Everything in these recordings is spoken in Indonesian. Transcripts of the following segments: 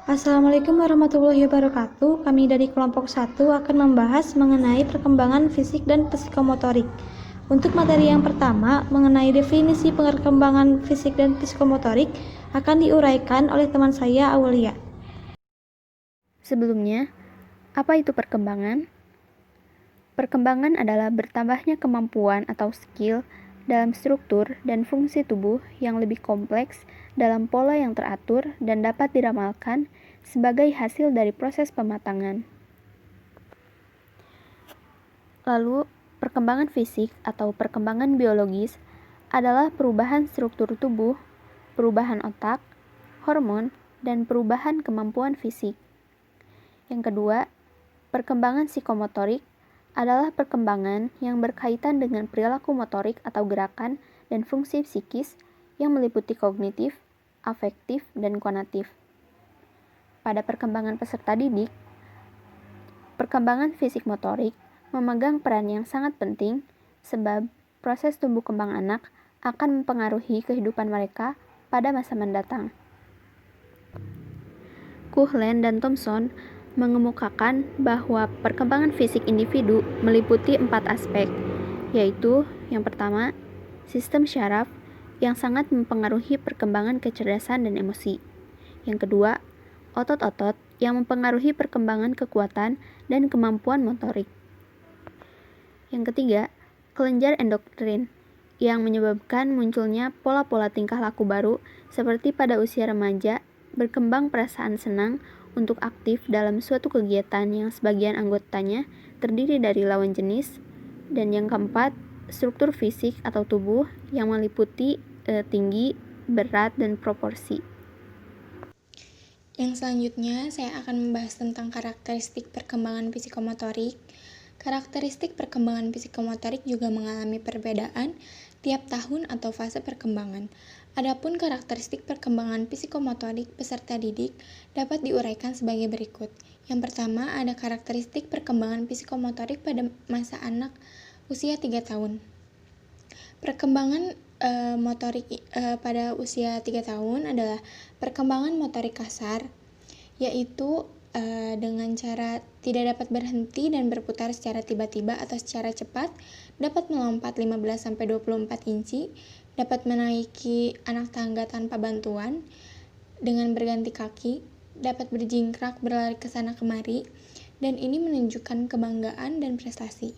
Assalamualaikum warahmatullahi wabarakatuh. Kami dari kelompok 1 akan membahas mengenai perkembangan fisik dan psikomotorik. Untuk materi yang pertama, mengenai definisi perkembangan fisik dan psikomotorik, akan diuraikan oleh teman saya, Aulia. Sebelumnya, apa itu perkembangan? Perkembangan adalah bertambahnya kemampuan atau skill dalam struktur dan fungsi tubuh yang lebih kompleks dalam pola yang teratur dan dapat diramalkan sebagai hasil dari proses pematangan. Lalu, perkembangan fisik atau perkembangan biologis adalah perubahan struktur tubuh, perubahan otak, hormon, dan perubahan kemampuan fisik. Yang kedua, perkembangan psikomotorik adalah perkembangan yang berkaitan dengan perilaku motorik atau gerakan dan fungsi psikis yang meliputi kognitif, afektif, dan konatif. Pada perkembangan peserta didik, perkembangan fisik motorik memegang peran yang sangat penting sebab proses tumbuh kembang anak akan mempengaruhi kehidupan mereka pada masa mendatang. Kuhlen dan Thomson mengemukakan bahwa perkembangan fisik individu meliputi 4 aspek, yaitu yang pertama, sistem syaraf yang sangat mempengaruhi perkembangan kecerdasan dan emosi. Yang kedua, otot-otot yang mempengaruhi perkembangan kekuatan dan kemampuan motorik. Yang ketiga, kelenjar endokrin yang menyebabkan munculnya pola-pola tingkah laku baru seperti pada usia remaja, berkembang perasaan senang untuk aktif dalam suatu kegiatan yang sebagian anggotanya terdiri dari lawan jenis. Dan yang keempat, struktur fisik atau tubuh yang meliputi tinggi, berat, dan proporsi. Yang selanjutnya, saya akan membahas tentang karakteristik perkembangan psikomotorik. Karakteristik perkembangan psikomotorik juga mengalami perbedaan tiap tahun atau fase perkembangan. Adapun karakteristik perkembangan psikomotorik peserta didik dapat diuraikan sebagai berikut. Yang pertama, ada karakteristik perkembangan psikomotorik pada masa anak usia 3 tahun. Perkembangan motorik pada usia 3 tahun adalah perkembangan motorik kasar, yaitu dengan cara tidak dapat berhenti dan berputar secara tiba-tiba atau secara cepat, dapat melompat 15-24 inci, dapat menaiki anak tangga tanpa bantuan dengan berganti kaki, dapat berjingkrak berlari ke sana kemari, dan ini menunjukkan kebanggaan dan prestasi.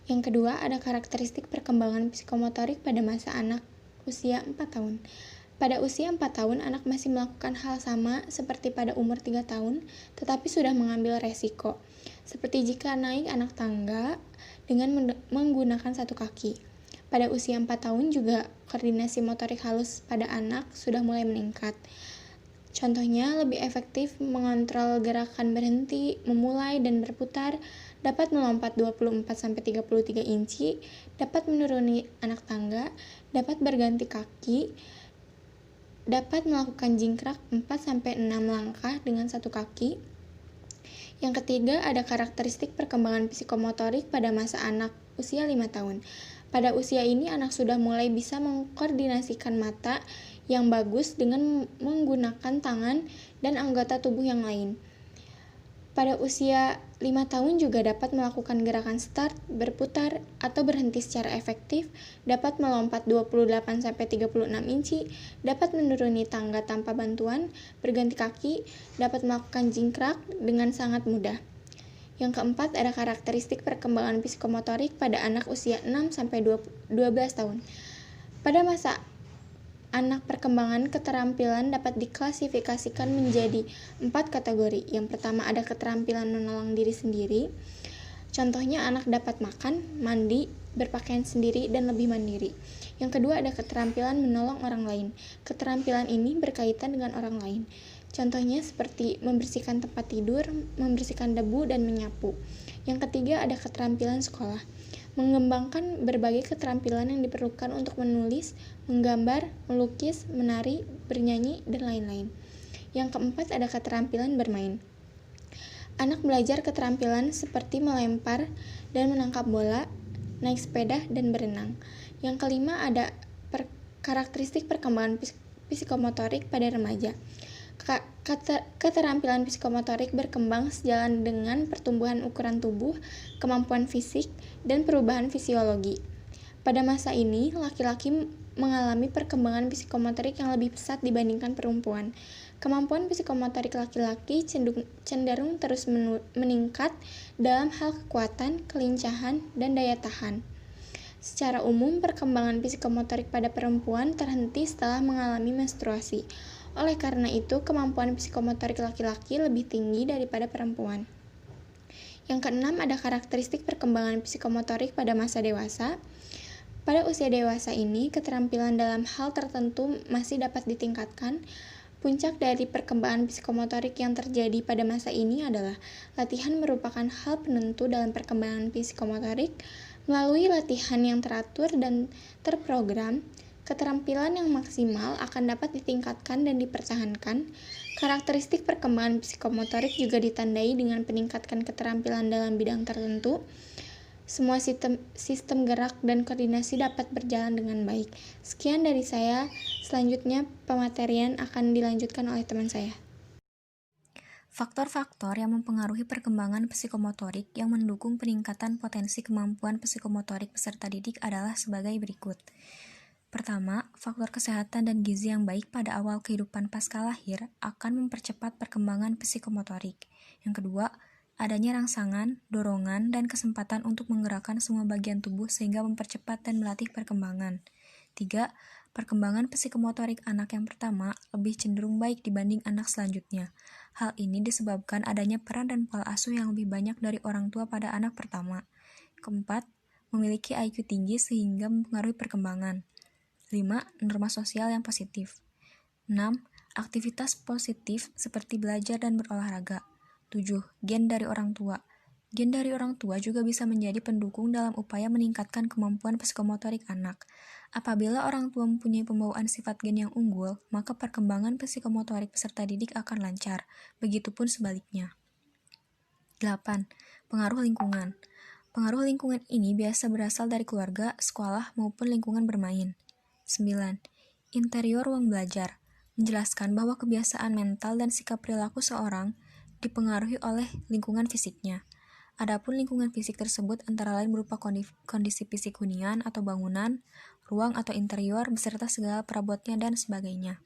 Yang kedua, ada karakteristik perkembangan psikomotorik pada masa anak usia 4 tahun. Pada usia 4 tahun, anak masih melakukan hal sama seperti pada umur 3 tahun, tetapi sudah mengambil resiko, seperti jika naik anak tangga dengan menggunakan satu kaki. Pada usia 4 tahun juga koordinasi motorik halus pada anak sudah mulai meningkat. Contohnya, lebih efektif mengontrol gerakan berhenti, memulai, dan berputar, dapat melompat 24-33 inci, dapat menuruni anak tangga, dapat berganti kaki, dapat melakukan jingkrak 4-6 langkah dengan satu kaki. Yang ketiga, ada karakteristik perkembangan psikomotorik pada masa anak usia 5 tahun. Pada usia ini, anak sudah mulai bisa mengkoordinasikan mata yang bagus dengan menggunakan tangan dan anggota tubuh yang lain. Pada usia 5 tahun juga dapat melakukan gerakan start, berputar, atau berhenti secara efektif, dapat melompat 28-36 inci, dapat menuruni tangga tanpa bantuan, berganti kaki, dapat melakukan jingkrak dengan sangat mudah. Yang keempat, ada karakteristik perkembangan psikomotorik pada anak usia 6-12 tahun. Pada masa anak, perkembangan keterampilan dapat diklasifikasikan menjadi 4 kategori. Yang pertama, ada keterampilan menolong diri sendiri. Contohnya, anak dapat makan, mandi, berpakaian sendiri, dan lebih mandiri. Yang kedua, ada keterampilan menolong orang lain. Keterampilan ini berkaitan dengan orang lain. Contohnya seperti membersihkan tempat tidur, membersihkan debu, dan menyapu. Yang ketiga, ada keterampilan sekolah. Mengembangkan berbagai keterampilan yang diperlukan untuk menulis, menggambar, melukis, menari, bernyanyi, dan lain-lain. Yang keempat, ada keterampilan bermain. Anak belajar keterampilan seperti melempar dan menangkap bola, naik sepeda, dan berenang. Yang kelima, ada karakteristik perkembangan psikomotorik pada remaja. Keterampilan psikomotorik berkembang sejalan dengan pertumbuhan ukuran tubuh, kemampuan fisik, dan perubahan fisiologi. Pada masa ini, laki-laki mengalami perkembangan psikomotorik yang lebih pesat dibandingkan perempuan. Kemampuan psikomotorik laki-laki cenderung terus meningkat dalam hal kekuatan, kelincahan, dan daya tahan. Secara umum, perkembangan psikomotorik pada perempuan terhenti setelah mengalami menstruasi. Oleh karena itu, kemampuan psikomotorik laki-laki lebih tinggi daripada perempuan. Yang keenam, ada karakteristik perkembangan psikomotorik pada masa dewasa. Pada usia dewasa ini, keterampilan dalam hal tertentu masih dapat ditingkatkan. Puncak dari perkembangan psikomotorik yang terjadi pada masa ini adalah latihan merupakan hal penentu dalam perkembangan psikomotorik. Melalui latihan yang teratur dan terprogram, keterampilan yang maksimal akan dapat ditingkatkan dan dipertahankan. Karakteristik perkembangan psikomotorik juga ditandai dengan peningkatan keterampilan dalam bidang tertentu. Semua sistem gerak dan koordinasi dapat berjalan dengan baik. Sekian dari saya. Selanjutnya, pematerian akan dilanjutkan oleh teman saya. Faktor-faktor yang mempengaruhi perkembangan psikomotorik yang mendukung peningkatan potensi kemampuan psikomotorik peserta didik adalah sebagai berikut. Pertama, faktor kesehatan dan gizi yang baik pada awal kehidupan pasca lahir akan mempercepat perkembangan psikomotorik. Yang kedua, adanya rangsangan, dorongan, dan kesempatan untuk menggerakkan semua bagian tubuh sehingga mempercepat dan melatih perkembangan. 3. Perkembangan psikomotorik anak yang pertama lebih cenderung baik dibanding anak selanjutnya. Hal ini disebabkan adanya peran dan pola asuh yang lebih banyak dari orang tua pada anak pertama. Keempat, memiliki IQ tinggi sehingga mempengaruhi perkembangan. 5. Norma sosial yang positif. 6. Aktivitas positif seperti belajar dan berolahraga. 7. Gen dari orang tua. Gen dari orang tua juga bisa menjadi pendukung dalam upaya meningkatkan kemampuan psikomotorik anak. Apabila orang tua mempunyai pembawaan sifat gen yang unggul, maka perkembangan psikomotorik peserta didik akan lancar, begitupun sebaliknya. 8. Pengaruh lingkungan. Pengaruh lingkungan ini biasa berasal dari keluarga, sekolah, maupun lingkungan bermain. 9. Interior ruang belajar. Menjelaskan bahwa kebiasaan mental dan sikap perilaku seorang dipengaruhi oleh lingkungan fisiknya. Adapun lingkungan fisik tersebut antara lain berupa kondisi fisik hunian atau bangunan, ruang atau interior, beserta segala perabotnya dan sebagainya.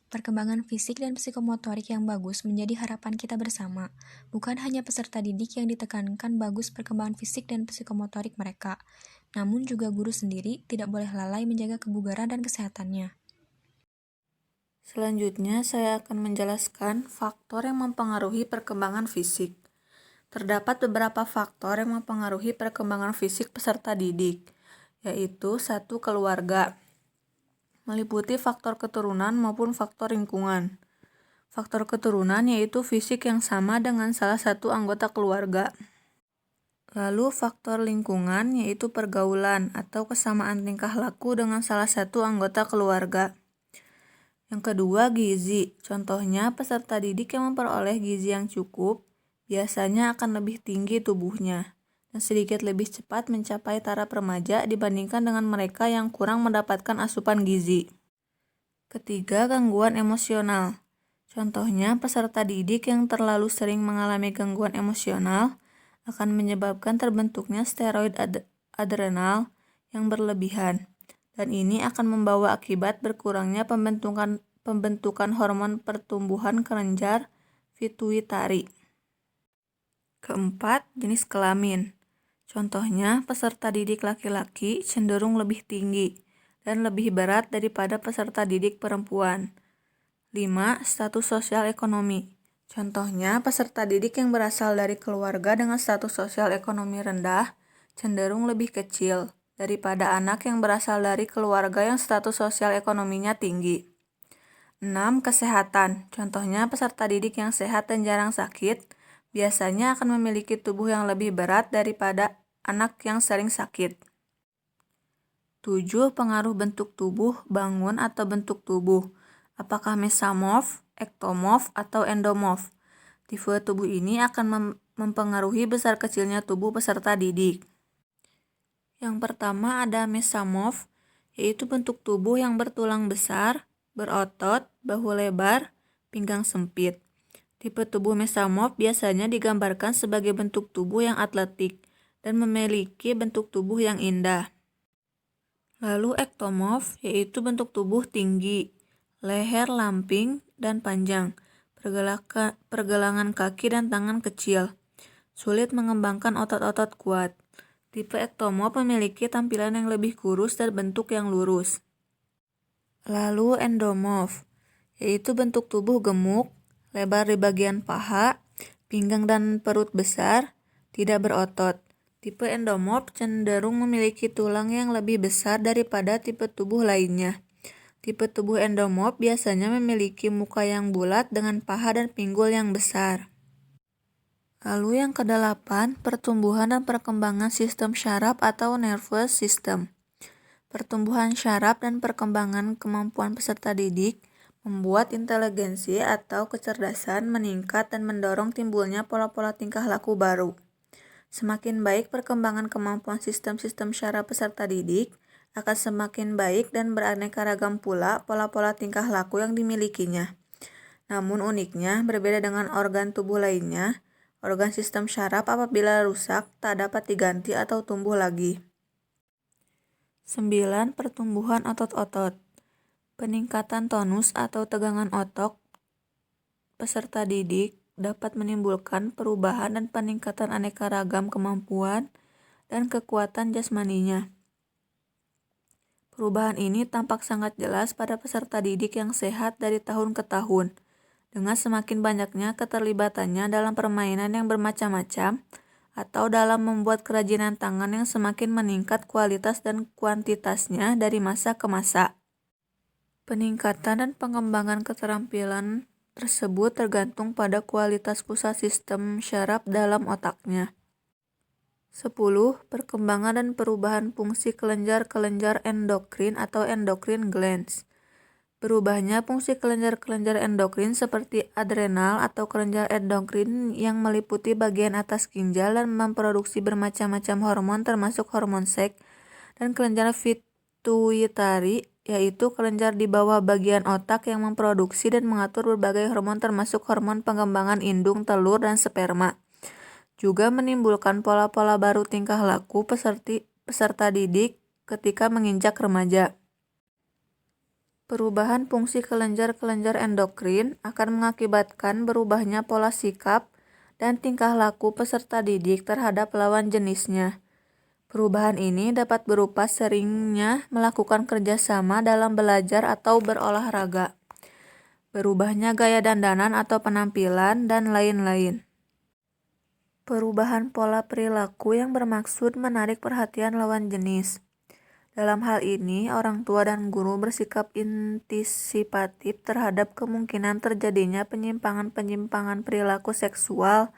Perkembangan fisik dan psikomotorik yang bagus menjadi harapan kita bersama. Bukan hanya peserta didik yang ditekankan bagus perkembangan fisik dan psikomotorik mereka, namun juga guru sendiri tidak boleh lalai menjaga kebugaran dan kesehatannya. Selanjutnya, saya akan menjelaskan faktor yang mempengaruhi perkembangan fisik. Terdapat beberapa faktor yang mempengaruhi perkembangan fisik peserta didik, yaitu 1. Keluarga, meliputi faktor keturunan maupun faktor lingkungan. Faktor keturunan yaitu fisik yang sama dengan salah satu anggota keluarga. Lalu faktor lingkungan yaitu pergaulan atau kesamaan tingkah laku dengan salah satu anggota keluarga. Yang kedua, gizi. Contohnya, peserta didik yang memperoleh gizi yang cukup biasanya akan lebih tinggi tubuhnya dan sedikit lebih cepat mencapai taraf remaja dibandingkan dengan mereka yang kurang mendapatkan asupan gizi. Ketiga, gangguan emosional. Contohnya, peserta didik yang terlalu sering mengalami gangguan emosional akan menyebabkan terbentuknya steroid adrenal yang berlebihan, dan ini akan membawa akibat berkurangnya pembentukan hormon pertumbuhan kelenjar pituitari. Keempat, jenis kelamin. Contohnya, peserta didik laki-laki cenderung lebih tinggi dan lebih berat daripada peserta didik perempuan. 5. Status sosial ekonomi. Contohnya, peserta didik yang berasal dari keluarga dengan status sosial ekonomi rendah cenderung lebih kecil daripada anak yang berasal dari keluarga yang status sosial ekonominya tinggi. 6. Kesehatan. Contohnya, peserta didik yang sehat dan jarang sakit biasanya akan memiliki tubuh yang lebih berat daripada anak yang sering sakit. 7. Pengaruh bentuk tubuh, bangun atau bentuk tubuh. Apakah mesomorf, ektomorf, atau endomorf? Tipe tubuh ini akan mempengaruhi besar kecilnya tubuh peserta didik. Yang pertama ada mesomorf, yaitu bentuk tubuh yang bertulang besar, berotot, bahu lebar, pinggang sempit. Tipe tubuh mesomorf biasanya digambarkan sebagai bentuk tubuh yang atletik dan memiliki bentuk tubuh yang indah. Lalu ektomorf yaitu bentuk tubuh tinggi, leher lamping dan panjang, pergelangan kaki dan tangan kecil, sulit mengembangkan otot-otot kuat. Tipe ektomorf memiliki tampilan yang lebih kurus dan bentuk yang lurus. Lalu endomorf, yaitu bentuk tubuh gemuk, lebar di bagian paha, pinggang dan perut besar, tidak berotot. Tipe endomorf cenderung memiliki tulang yang lebih besar daripada tipe tubuh lainnya. Tipe tubuh endomorf biasanya memiliki muka yang bulat dengan paha dan pinggul yang besar. Lalu yang ke-8, pertumbuhan dan perkembangan sistem syaraf atau nervous system. Pertumbuhan syaraf dan perkembangan kemampuan peserta didik membuat inteligensi atau kecerdasan meningkat dan mendorong timbulnya pola-pola tingkah laku baru. Semakin baik perkembangan kemampuan sistem-sistem syaraf peserta didik, akan semakin baik dan beraneka ragam pula pola-pola tingkah laku yang dimilikinya. Namun uniknya, berbeda dengan organ tubuh lainnya, organ sistem syaraf apabila rusak tak dapat diganti atau tumbuh lagi. 9. Pertumbuhan otot-otot. Peningkatan tonus atau tegangan otot peserta didik dapat menimbulkan perubahan dan peningkatan aneka ragam kemampuan dan kekuatan jasmaninya. Perubahan ini tampak sangat jelas pada peserta didik yang sehat dari tahun ke tahun, dengan semakin banyaknya keterlibatannya dalam permainan yang bermacam-macam atau dalam membuat kerajinan tangan yang semakin meningkat kualitas dan kuantitasnya dari masa ke masa. Peningkatan dan pengembangan keterampilan tersebut tergantung pada kualitas pusat sistem syaraf dalam otaknya. 10. Perkembangan dan perubahan fungsi kelenjar-kelenjar endokrin atau endocrine glands. Berubahnya fungsi kelenjar-kelenjar endokrin seperti adrenal atau kelenjar endokrin yang meliputi bagian atas ginjal dan memproduksi bermacam-macam hormon termasuk hormon seks, dan kelenjar pituitari yaitu kelenjar di bawah bagian otak yang memproduksi dan mengatur berbagai hormon termasuk hormon pengembangan indung, telur, dan sperma. Juga menimbulkan pola-pola baru tingkah laku peserta didik ketika menginjak remaja. Perubahan fungsi kelenjar-kelenjar endokrin akan mengakibatkan berubahnya pola sikap dan tingkah laku peserta didik terhadap lawan jenisnya. Perubahan ini dapat berupa seringnya melakukan kerjasama dalam belajar atau berolahraga, berubahnya gaya dandanan atau penampilan, dan lain-lain. Perubahan pola perilaku yang bermaksud menarik perhatian lawan jenis. Dalam hal ini, orang tua dan guru bersikap antisipatif terhadap kemungkinan terjadinya penyimpangan-penyimpangan perilaku seksual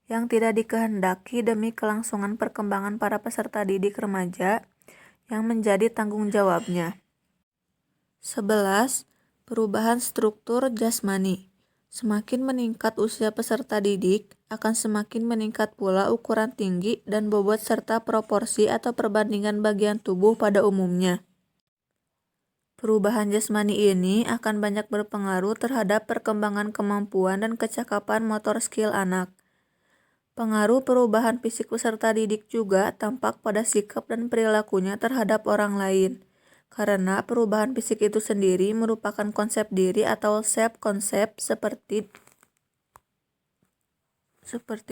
yang tidak dikehendaki demi kelangsungan perkembangan para peserta didik remaja yang menjadi tanggung jawabnya. 11. Perubahan struktur jasmani. Semakin meningkat usia peserta didik, akan semakin meningkat pula ukuran tinggi dan bobot serta proporsi atau perbandingan bagian tubuh pada umumnya. Perubahan jasmani ini akan banyak berpengaruh terhadap perkembangan kemampuan dan kecakapan motor skill anak. Pengaruh perubahan fisik peserta didik juga tampak pada sikap dan perilakunya terhadap orang lain, karena perubahan fisik itu sendiri merupakan konsep diri atau self-konsep seperti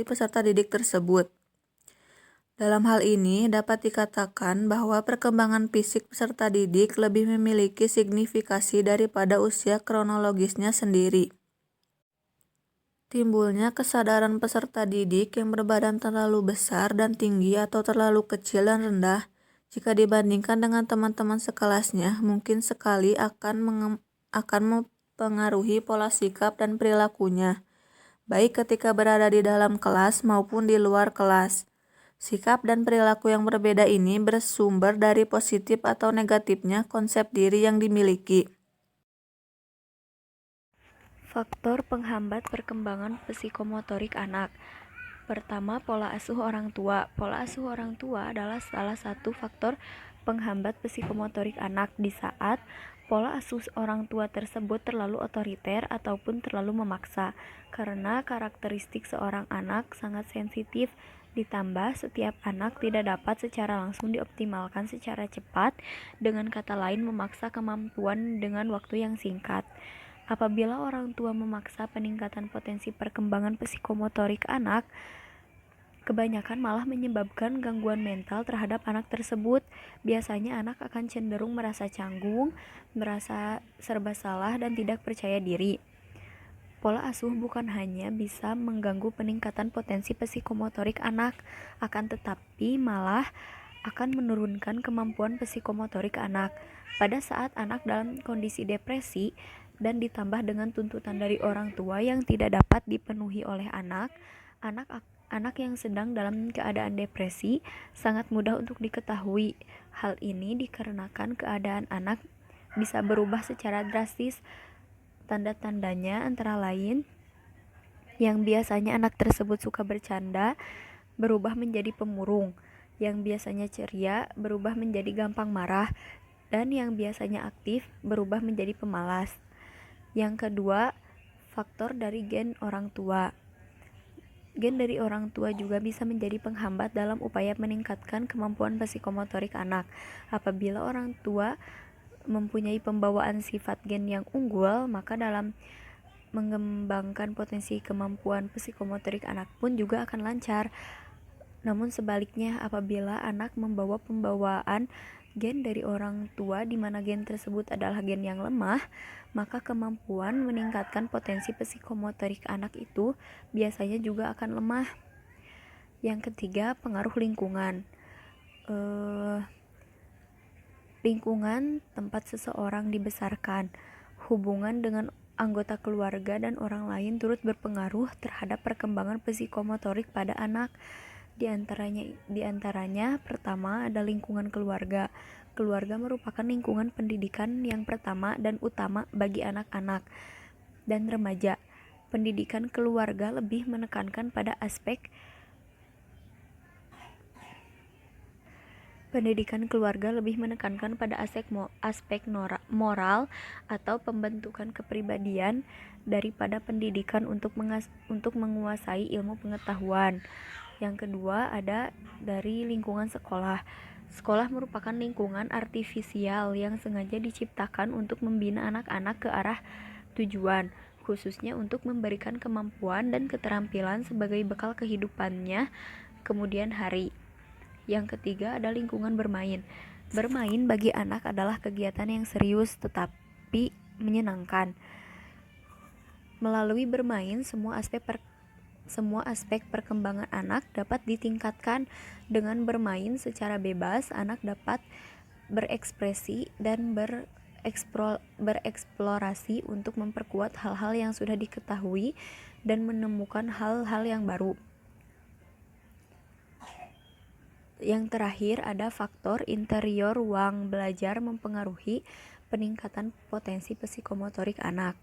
peserta didik tersebut. Dalam hal ini dapat dikatakan bahwa perkembangan fisik peserta didik lebih memiliki signifikasi daripada usia kronologisnya sendiri. Timbulnya kesadaran peserta didik yang berbadan terlalu besar dan tinggi atau terlalu kecil dan rendah jika dibandingkan dengan teman-teman sekelasnya mungkin sekali akan mempengaruhi pola sikap dan perilakunya, baik ketika berada di dalam kelas maupun di luar kelas. Sikap dan perilaku yang berbeda ini bersumber dari positif atau negatifnya konsep diri yang dimiliki. Faktor penghambat perkembangan psikomotorik anak. Pertama, pola asuh orang tua. Pola asuh orang tua adalah salah satu faktor penghambat psikomotorik anak di saat Pola asuh orang tua tersebut terlalu otoriter ataupun terlalu memaksa, karena karakteristik seorang anak sangat sensitif, ditambah setiap anak tidak dapat secara langsung dioptimalkan secara cepat, dengan kata lain memaksa kemampuan dengan waktu yang singkat. Apabila orang tua memaksa peningkatan potensi perkembangan psikomotorik anak, kebanyakan malah menyebabkan gangguan mental terhadap anak tersebut. Biasanya anak akan cenderung merasa canggung, merasa serba salah, dan tidak percaya diri. Pola asuh bukan hanya bisa mengganggu peningkatan potensi psikomotorik anak, akan tetapi malah akan menurunkan kemampuan psikomotorik anak. Pada saat anak dalam kondisi depresi dan ditambah dengan tuntutan dari orang tua yang tidak dapat dipenuhi oleh anak yang sedang dalam keadaan depresi sangat mudah untuk diketahui. Hal ini dikarenakan keadaan anak bisa berubah secara drastis. Tanda-tandanya antara lain yang biasanya anak tersebut suka bercanda berubah menjadi pemurung, yang biasanya ceria berubah menjadi gampang marah, dan yang biasanya aktif berubah menjadi pemalas. Yang kedua, faktor dari gen orang tua. Gen dari orang tua juga bisa menjadi penghambat dalam upaya meningkatkan kemampuan psikomotorik anak. Apabila orang tua mempunyai pembawaan sifat gen yang unggul, maka dalam mengembangkan potensi kemampuan psikomotorik anak pun juga akan lancar. Namun sebaliknya, apabila anak membawa pembawaan gen dari orang tua di mana gen tersebut adalah gen yang lemah, maka kemampuan meningkatkan potensi psikomotorik anak itu biasanya juga akan lemah. Yang ketiga, pengaruh lingkungan. Lingkungan tempat seseorang dibesarkan, hubungan dengan anggota keluarga dan orang lain turut berpengaruh terhadap perkembangan psikomotorik pada anak. Di antaranya pertama ada lingkungan keluarga. Keluarga merupakan lingkungan pendidikan yang pertama dan utama bagi anak-anak dan remaja. Pendidikan keluarga lebih menekankan pada aspek moral atau pembentukan kepribadian daripada pendidikan untuk menguasai ilmu pengetahuan. Yang kedua ada dari lingkungan sekolah. Sekolah merupakan lingkungan artifisial yang sengaja diciptakan untuk membina anak-anak ke arah tujuan, khususnya untuk memberikan kemampuan dan keterampilan sebagai bekal kehidupannya kemudian hari. Yang ketiga ada lingkungan bermain. Bermain bagi anak adalah kegiatan yang serius tetapi menyenangkan. Melalui bermain, semua aspek perkembangan anak dapat ditingkatkan. Dengan bermain secara bebas, anak dapat berekspresi dan bereksplorasi untuk memperkuat hal-hal yang sudah diketahui dan menemukan hal-hal yang baru. Yang terakhir ada faktor interior ruang belajar mempengaruhi peningkatan potensi psikomotorik anak.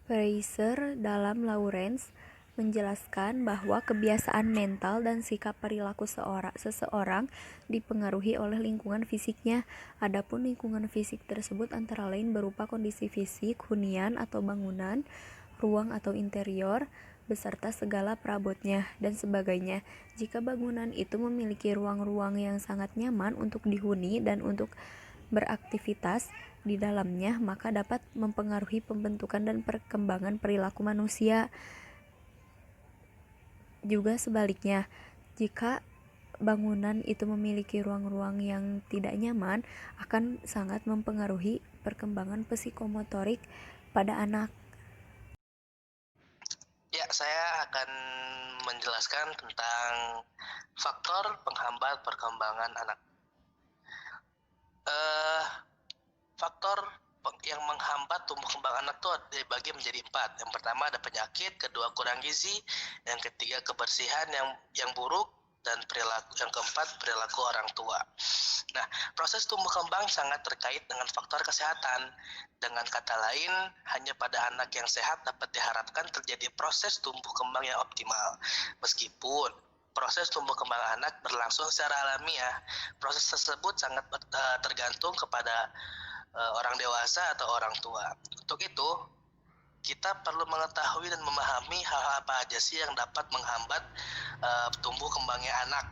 Fraser dalam Lawrence menjelaskan bahwa kebiasaan mental dan sikap perilaku seseorang dipengaruhi oleh lingkungan fisiknya. Adapun lingkungan fisik tersebut antara lain berupa kondisi fisik, hunian atau bangunan, ruang atau interior, beserta segala perabotnya, dan sebagainya. Jika bangunan itu memiliki ruang-ruang yang sangat nyaman untuk dihuni dan untuk beraktivitas di dalamnya, maka dapat mempengaruhi pembentukan dan perkembangan perilaku manusia. Juga sebaliknya, jika bangunan itu memiliki ruang-ruang yang tidak nyaman, akan sangat mempengaruhi perkembangan psikomotorik pada anak. Ya, saya akan menjelaskan tentang faktor penghambat perkembangan anak. Faktor yang menghambat tumbuh kembang anak itu dibagi menjadi 4. Yang pertama ada penyakit, kedua kurang gizi, yang ketiga kebersihan yang buruk, dan yang keempat perilaku orang tua. Nah, proses tumbuh kembang sangat terkait dengan faktor kesehatan. Dengan kata lain, hanya pada anak yang sehat dapat diharapkan terjadi proses tumbuh kembang yang optimal. Meskipun proses tumbuh kembang anak berlangsung secara alamiah. Proses tersebut sangat tergantung kepada orang dewasa atau orang tua. Untuk itu, kita perlu mengetahui dan memahami hal-hal apa aja sih yang dapat menghambat tumbuh kembangnya anak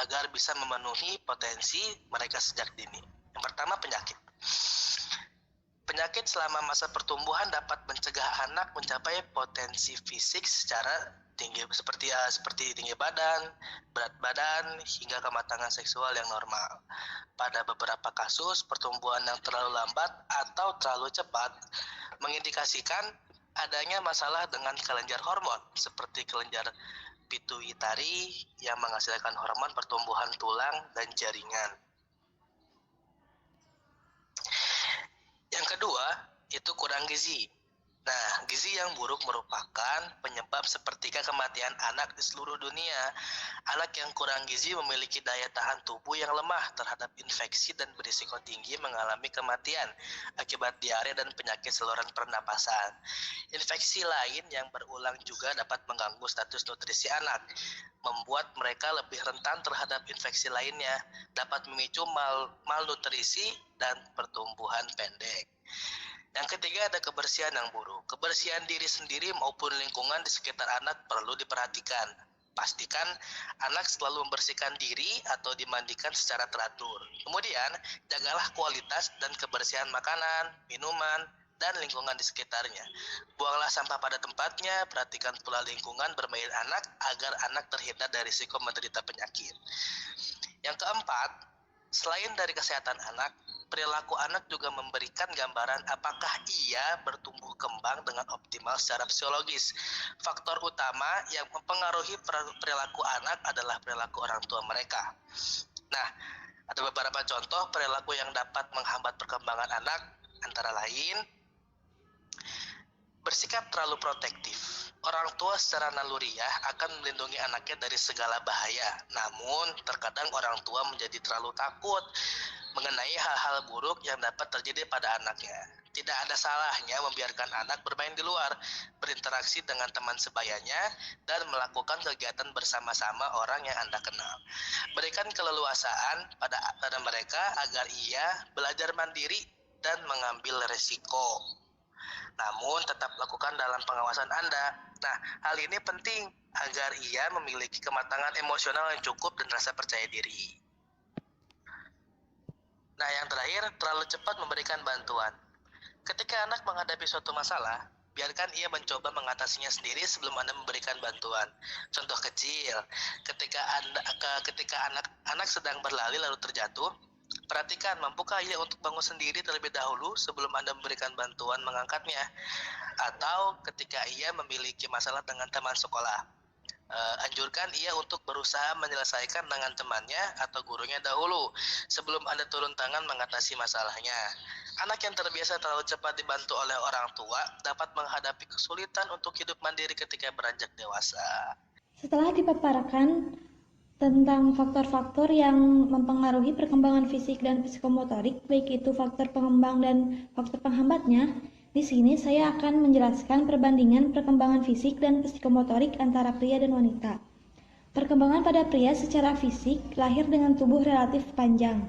agar bisa memenuhi potensi mereka sejak dini. Yang pertama, penyakit. Penyakit selama masa pertumbuhan dapat mencegah anak mencapai potensi fisik secara tinggi seperti tinggi badan, berat badan, hingga kematangan seksual yang normal. Pada beberapa kasus, pertumbuhan yang terlalu lambat atau terlalu cepat mengindikasikan adanya masalah dengan kelenjar hormon seperti kelenjar pituitari yang menghasilkan hormon pertumbuhan tulang dan jaringan. Yang kedua, itu kurang gizi. Nah, gizi yang buruk merupakan penyebab sepertiga kematian anak di seluruh dunia. Anak yang kurang gizi memiliki daya tahan tubuh yang lemah terhadap infeksi dan berisiko tinggi mengalami kematian akibat diare dan penyakit saluran pernapasan. Infeksi lain yang berulang juga dapat mengganggu status nutrisi anak, membuat mereka lebih rentan terhadap infeksi lainnya, dapat memicu malnutrisi dan pertumbuhan pendek. Yang ketiga, ada kebersihan yang buruk. Kebersihan diri sendiri maupun lingkungan di sekitar anak perlu diperhatikan. Pastikan anak selalu membersihkan diri atau dimandikan secara teratur. Kemudian, jagalah kualitas dan kebersihan makanan, minuman, dan lingkungan di sekitarnya. Buanglah sampah pada tempatnya, perhatikan pula lingkungan bermain anak agar anak terhindar dari risiko menderita penyakit. Yang keempat, selain dari kesehatan anak, perilaku anak juga memberikan gambaran apakah ia bertumbuh kembang dengan optimal secara fisiologis. Faktor utama yang mempengaruhi perilaku anak adalah perilaku orang tua mereka. Nah, ada beberapa contoh perilaku yang dapat menghambat perkembangan anak, antara lain bersikap terlalu protektif. Orang tua secara naluriah akan melindungi anaknya dari segala bahaya. Namun, terkadang orang tua menjadi terlalu takut mengenai hal-hal buruk yang dapat terjadi pada anaknya. Tidak ada salahnya membiarkan anak bermain di luar, berinteraksi dengan teman sebayanya, dan melakukan kegiatan bersama-sama orang yang Anda kenal. Berikan keleluasaan pada mereka agar ia belajar mandiri dan mengambil resiko. Namun tetap lakukan dalam pengawasan Anda. Nah, hal ini penting agar ia memiliki kematangan emosional yang cukup dan rasa percaya diri. Nah, yang terakhir, terlalu cepat memberikan bantuan. Ketika anak menghadapi suatu masalah, biarkan ia mencoba mengatasinya sendiri sebelum Anda memberikan bantuan. Contoh kecil, ketika anak sedang berlari lalu terjatuh, perhatikan mampukah ia untuk bangun sendiri terlebih dahulu sebelum Anda memberikan bantuan mengangkatnya. Atau ketika ia memiliki masalah dengan teman sekolah, anjurkan ia untuk berusaha menyelesaikan dengan temannya atau gurunya dahulu sebelum Anda turun tangan mengatasi masalahnya. Anak yang terbiasa terlalu cepat dibantu oleh orang tua dapat menghadapi kesulitan untuk hidup mandiri ketika beranjak dewasa. Setelah dipaparkan tentang faktor-faktor yang mempengaruhi perkembangan fisik dan psikomotorik, baik itu faktor pengembang dan faktor penghambatnya, di sini saya akan menjelaskan perbandingan perkembangan fisik dan psikomotorik antara pria dan wanita. Perkembangan pada pria secara fisik lahir dengan tubuh relatif panjang.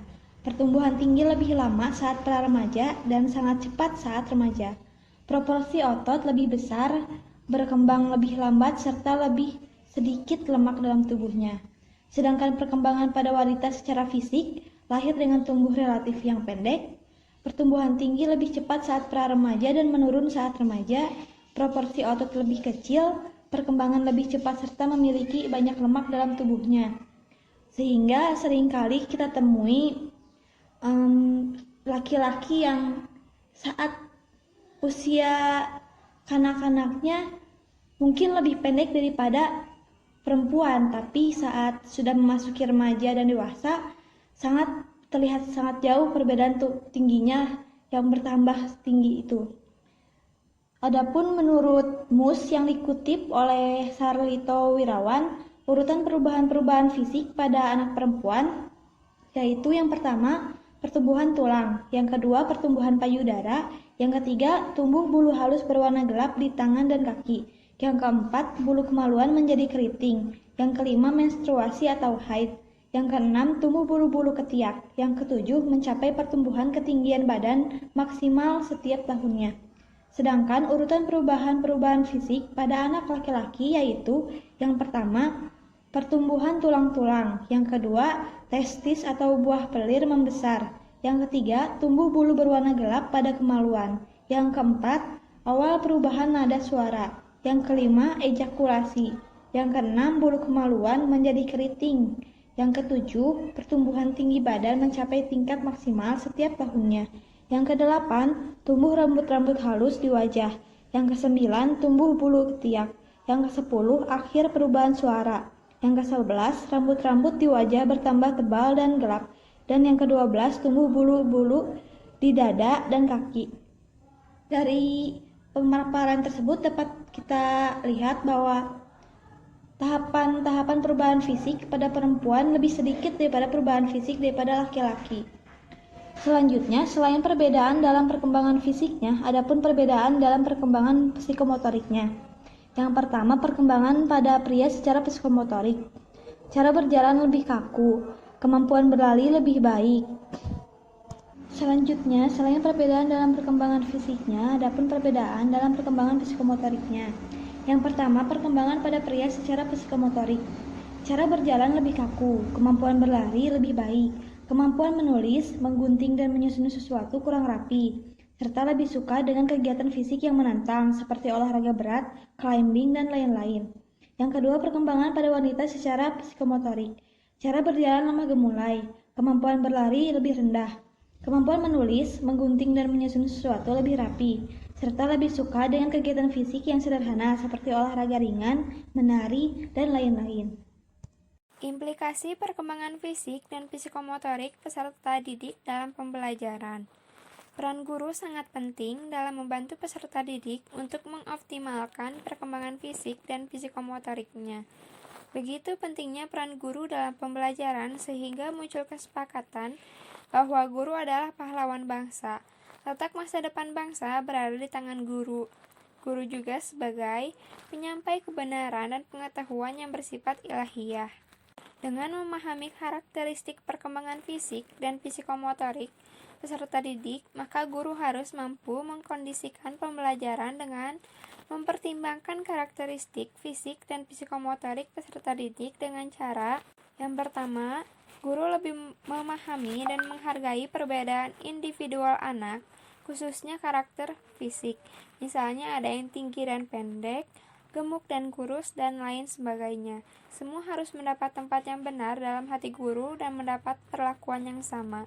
Pertumbuhan tinggi lebih lama saat pra-remaja dan sangat cepat saat remaja. Proporsi otot lebih besar, berkembang lebih lambat, serta lebih sedikit lemak dalam tubuhnya. Sedangkan perkembangan pada wanita secara fisik lahir dengan tumbuh relatif yang pendek, pertumbuhan tinggi lebih cepat saat pra-remaja dan menurun saat remaja, proporsi otot lebih kecil, perkembangan lebih cepat serta memiliki banyak lemak dalam tubuhnya. Sehingga seringkali kita temui laki-laki yang saat usia kanak-kanaknya mungkin lebih pendek daripada perempuan, tapi saat sudah memasuki remaja dan dewasa terlihat sangat jauh perbedaan tingginya yang bertambah tinggi itu. Adapun menurut Mus yang dikutip oleh Sarlito Wirawan, urutan perubahan-perubahan fisik pada anak perempuan yaitu yang pertama pertumbuhan tulang, yang kedua pertumbuhan payudara, yang ketiga tumbuh bulu halus berwarna gelap di tangan dan kaki, Yang keempat, bulu kemaluan menjadi keriting. Yang kelima, menstruasi atau haid. Yang keenam, tumbuh bulu-bulu ketiak. Yang ketujuh, mencapai pertumbuhan ketinggian badan maksimal setiap tahunnya. Sedangkan urutan perubahan-perubahan fisik pada anak laki-laki yaitu yang pertama, pertumbuhan tulang-tulang. Yang kedua, testis atau buah pelir membesar. Yang ketiga, tumbuh bulu berwarna gelap pada kemaluan. Yang keempat, awal perubahan nada suara. Yang kelima, ejakulasi. Yang keenam, bulu kemaluan menjadi keriting. Yang ketujuh, pertumbuhan tinggi badan mencapai tingkat maksimal setiap tahunnya. Yang kedelapan, tumbuh rambut-rambut halus di wajah. Yang kesembilan, tumbuh bulu ketiak. Yang kesepuluh, akhir perubahan suara. Yang kesebelas, rambut-rambut di wajah bertambah tebal dan gelap. Dan yang ke-12, tumbuh bulu-bulu di dada dan kaki. Dari pemaparan tersebut dapat kita lihat bahwa tahapan-tahapan perubahan fisik pada perempuan lebih sedikit daripada perubahan fisik daripada laki-laki. Selanjutnya, selain perbedaan dalam perkembangan fisiknya, ada pun perbedaan dalam perkembangan psikomotoriknya. Yang pertama, perkembangan pada pria secara psikomotorik. Cara berjalan lebih kaku, kemampuan berlari lebih baik. Selanjutnya, selain perbedaan dalam perkembangan fisiknya, ada pun perbedaan dalam perkembangan psikomotoriknya. Yang pertama, perkembangan pada pria secara psikomotorik. Cara berjalan lebih kaku, kemampuan berlari lebih baik, kemampuan menulis, menggunting dan menyusun sesuatu kurang rapi, serta lebih suka dengan kegiatan fisik yang menantang seperti olahraga berat, climbing, dan lain-lain. Yang kedua, perkembangan pada wanita secara psikomotorik. Cara berjalan lemah gemulai, kemampuan berlari lebih rendah, kemampuan menulis, menggunting dan menyusun sesuatu lebih rapi, serta lebih suka dengan kegiatan fisik yang sederhana seperti olahraga ringan, menari, dan lain-lain. Implikasi perkembangan fisik dan psikomotorik peserta didik dalam pembelajaran. Peran guru sangat penting dalam membantu peserta didik untuk mengoptimalkan perkembangan fisik dan psikomotoriknya. Begitu pentingnya peran guru dalam pembelajaran sehingga muncul kesepakatan bahwa guru adalah pahlawan bangsa. Letak masa depan bangsa berada di tangan guru. Guru juga sebagai penyampai kebenaran dan pengetahuan yang bersifat ilahiyah. Dengan memahami karakteristik perkembangan fisik dan psikomotorik peserta didik, maka guru harus mampu mengkondisikan pembelajaran dengan mempertimbangkan karakteristik fisik dan psikomotorik peserta didik dengan cara yang pertama, guru lebih memahami dan menghargai perbedaan individual anak, khususnya karakter fisik. Misalnya ada yang tinggi dan pendek, gemuk dan kurus, dan lain sebagainya. Semua harus mendapat tempat yang benar dalam hati guru dan mendapat perlakuan yang sama.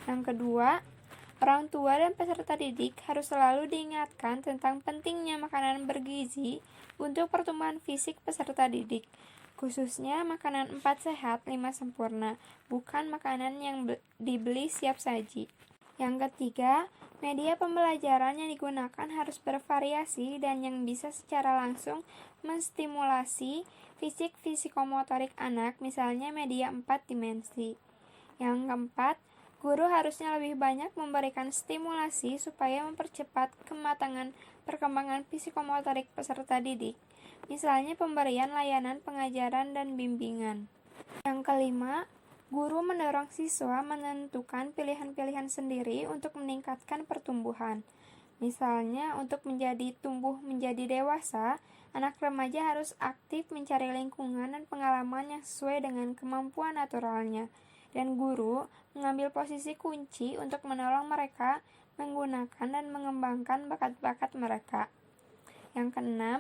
Yang kedua, orang tua dan peserta didik harus selalu diingatkan tentang pentingnya makanan bergizi untuk pertumbuhan fisik peserta didik, khususnya makanan 4 sehat 5 sempurna, bukan makanan yang dibeli siap saji. Yang ketiga, media pembelajaran yang digunakan harus bervariasi dan yang bisa secara langsung menstimulasi fisik psikomotorik anak, misalnya media 4 dimensi. Yang keempat, guru harusnya lebih banyak memberikan stimulasi supaya mempercepat kematangan perkembangan psikomotorik peserta didik, misalnya pemberian layanan pengajaran dan bimbingan. Yang kelima, guru mendorong siswa menentukan pilihan-pilihan sendiri untuk meningkatkan pertumbuhan. Misalnya, untuk tumbuh menjadi dewasa, anak remaja harus aktif mencari lingkungan dan pengalaman yang sesuai dengan kemampuan naturalnya. Dan guru mengambil posisi kunci untuk menolong mereka menggunakan dan mengembangkan bakat-bakat mereka. Yang keenam,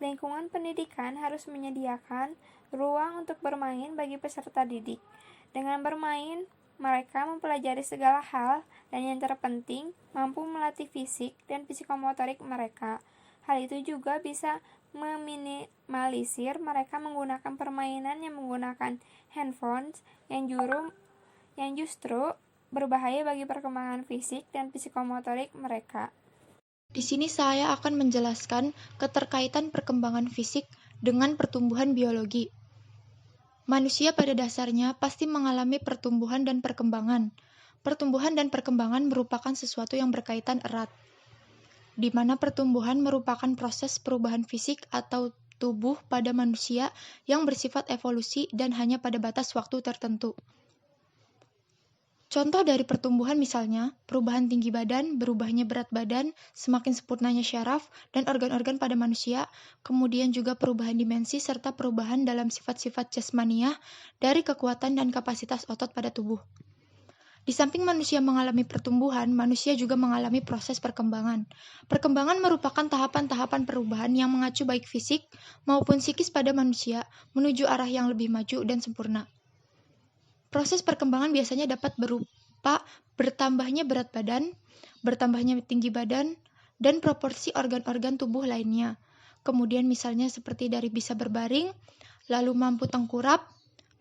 lingkungan pendidikan harus menyediakan ruang untuk bermain bagi peserta didik. Dengan bermain, mereka mempelajari segala hal dan yang terpenting, mampu melatih fisik dan psikomotorik mereka. Hal itu juga bisa meminimalisir mereka menggunakan permainan yang menggunakan handphone yang justru berbahaya bagi perkembangan fisik dan psikomotorik mereka. Di sini saya akan menjelaskan keterkaitan perkembangan fisik dengan pertumbuhan biologi. Manusia pada dasarnya pasti mengalami pertumbuhan dan perkembangan. Pertumbuhan dan perkembangan merupakan sesuatu yang berkaitan erat. di mana pertumbuhan merupakan proses perubahan fisik atau tubuh pada manusia yang bersifat evolusi dan hanya pada batas waktu tertentu. Contoh dari pertumbuhan misalnya, perubahan tinggi badan, berubahnya berat badan, semakin sempurnanya syaraf dan organ-organ pada manusia, kemudian juga perubahan dimensi serta perubahan dalam sifat-sifat jasmaniah dari kekuatan dan kapasitas otot pada tubuh. Di samping manusia mengalami pertumbuhan, manusia juga mengalami proses perkembangan. Perkembangan merupakan tahapan-tahapan perubahan yang mengacu baik fisik maupun psikis pada manusia menuju arah yang lebih maju dan sempurna. Proses perkembangan biasanya dapat berupa bertambahnya berat badan, bertambahnya tinggi badan, dan proporsi organ-organ tubuh lainnya. Kemudian misalnya seperti dari bisa berbaring, lalu mampu tengkurap,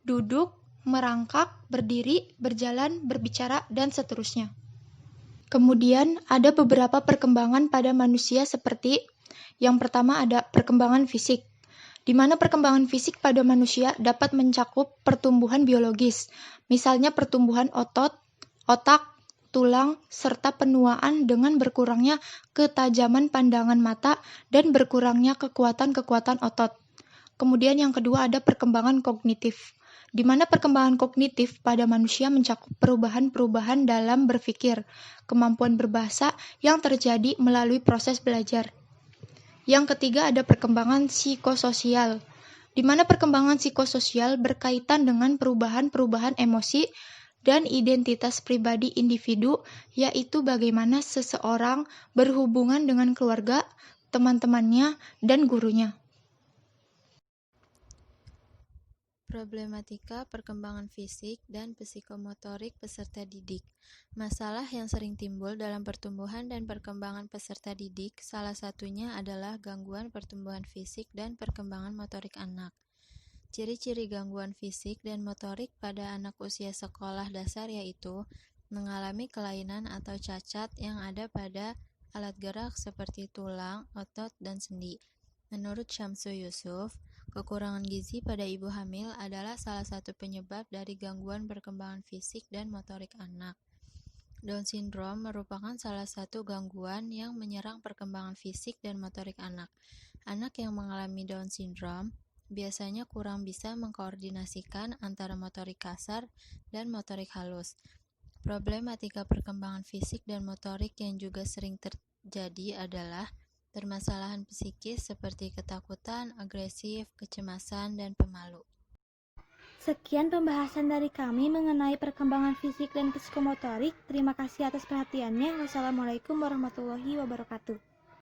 duduk, merangkak, berdiri, berjalan, berbicara, dan seterusnya. Kemudian ada beberapa perkembangan pada manusia seperti yang pertama ada perkembangan fisik, di mana perkembangan fisik pada manusia dapat mencakup pertumbuhan biologis, misalnya pertumbuhan otot, otak, tulang, serta penuaan dengan berkurangnya ketajaman pandangan mata dan berkurangnya kekuatan-kekuatan otot. Kemudian yang kedua ada perkembangan kognitif, di mana perkembangan kognitif pada manusia mencakup perubahan-perubahan dalam berpikir, kemampuan berbahasa yang terjadi melalui proses belajar. Yang ketiga ada perkembangan psikososial, di mana perkembangan psikososial berkaitan dengan perubahan-perubahan emosi dan identitas pribadi individu, yaitu bagaimana seseorang berhubungan dengan keluarga, teman-temannya, dan gurunya. Problematika perkembangan fisik dan psikomotorik peserta didik. Masalah yang sering timbul dalam pertumbuhan dan perkembangan peserta didik, salah satunya adalah gangguan pertumbuhan fisik dan perkembangan motorik anak. Ciri-ciri gangguan fisik dan motorik pada anak usia sekolah dasar yaitu mengalami kelainan atau cacat yang ada pada alat gerak seperti tulang, otot, dan sendi. Menurut Syamsu Yusuf, kekurangan gizi pada ibu hamil adalah salah satu penyebab dari gangguan perkembangan fisik dan motorik anak. Down syndrome merupakan salah satu gangguan yang menyerang perkembangan fisik dan motorik anak. Anak yang mengalami Down syndrome biasanya kurang bisa mengkoordinasikan antara motorik kasar dan motorik halus. Problematika perkembangan fisik dan motorik yang juga sering terjadi adalah permasalahan psikis seperti ketakutan, agresif, kecemasan, dan pemalu. Sekian pembahasan dari kami mengenai perkembangan fisik dan psikomotorik. Terima kasih atas perhatiannya. Wassalamualaikum warahmatullahi wabarakatuh.